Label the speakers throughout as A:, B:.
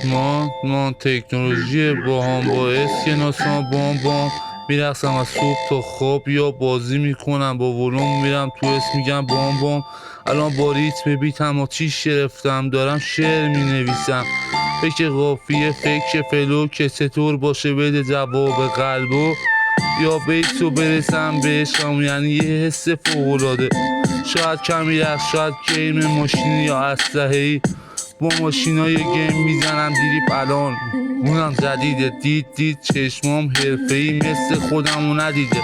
A: ما تکنولوژی با هم باعث که ناسان بام میرقصم از صبح تا خواب یا بازی میکنم با ولوم میرم تو اسم میگم بام الان با ریتم بیتم و چیش گرفتم دارم شعر مینویسم فکر قافیه فکر فلو که چطور باشه بده جواب قلبو یا بیتو برسم بهشم یعنی یه حس فوق‌العاده شاید کمی رقص شاید گیم ماشینی یا اسلحه‌ای با ماشینای گیم میزنم دیریپ الان اونم جدیده دید چشمام حرفه‌ای مثل خودمو ندیده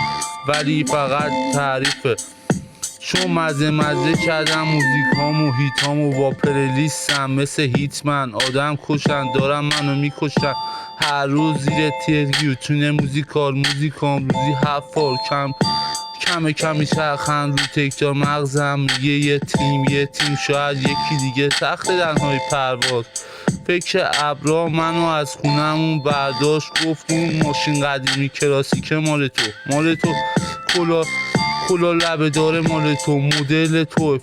A: ولی فقط تعریفه چون مزه کردم موزیکامو هیتامو با پلیلیستم مثل هیتمن آدم کشن دارم منو میکشن هر روز زیر تریبیوتون موزیکام روزی 7 بار کم میچرخن رو تکرار مغزم میگه یه تیم شاید یکی دیگه تخت تنهای پرواز فکر ابرا منو از خونمون برداشت گفت اون ماشین قدیمی کلاسیک مال تو کلا لبه داره مال تو مدل تو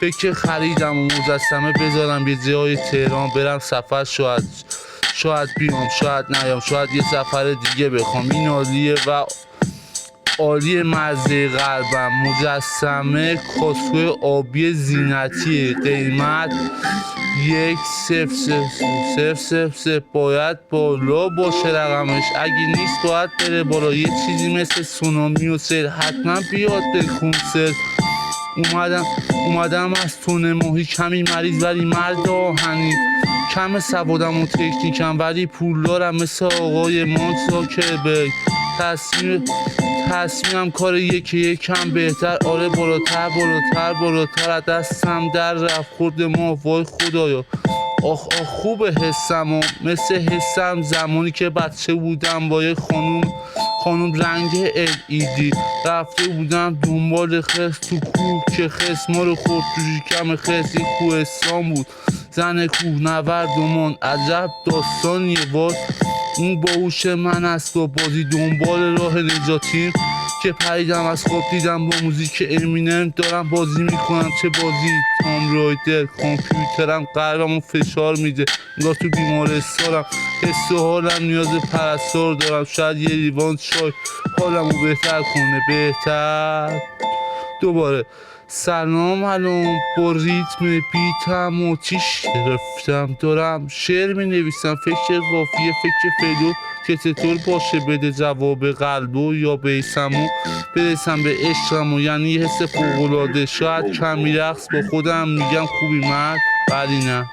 A: فکر خریدم و مجسمه بذارم یه جای تهران برم سفر شاید بیام شاید نیام شاید یه سفر دیگه بخوام این عالیه و عالی مزه قلبم مجسمه کاسکوی آبی زینتی قیمت 1000 باید بالا باشه رقمش اگه نیست باید بره بالا یه چیزی مثل سونامی و سیل حتما بیاد به کنسرت اومدم از تونه ماهی کمی مریض ولی مرد آهنی کم سوادم و تکنیکم ولی پولدارم مثل آقای مارک زاکربرگ تصمیمم کار یکم بهتر آره بالاتر از دستم در رفت خورد ما وای خدایا آخ خوبه حسم و مثل حسم زمانی که بچه بودم با یه خانوم رنگ LED رفته بودم دنبال خس تو کوه که خس ما رو خورد تو شکم خس یه کوهستان بود زن کوه نورد و من عجب داستانیه وای اون باهوش من است و بازی دنبال راه نجاتیم که پریدم از خواب دیدم با موزیک امینم دارم بازی میکنم چه بازی تام رایدر کامپیوترم قلبمو فشار میده انگار تو بیمارستانم حس و حالم نیاز پرستار دارم شاید یه لیوان چای حالمو بهتر کنه بهتر دوباره سلام الان با ریتم بیتم و چیش گرفتم دارم شعر می نویسم فکر قافیه فکر فلو که چطور باشه بده جواب قلبو یا بیسمو برسم به عشقمو یعنی یه حس فوق‌العاده شاید کمی رقص با خودم میگم خوبی مرد ولی نه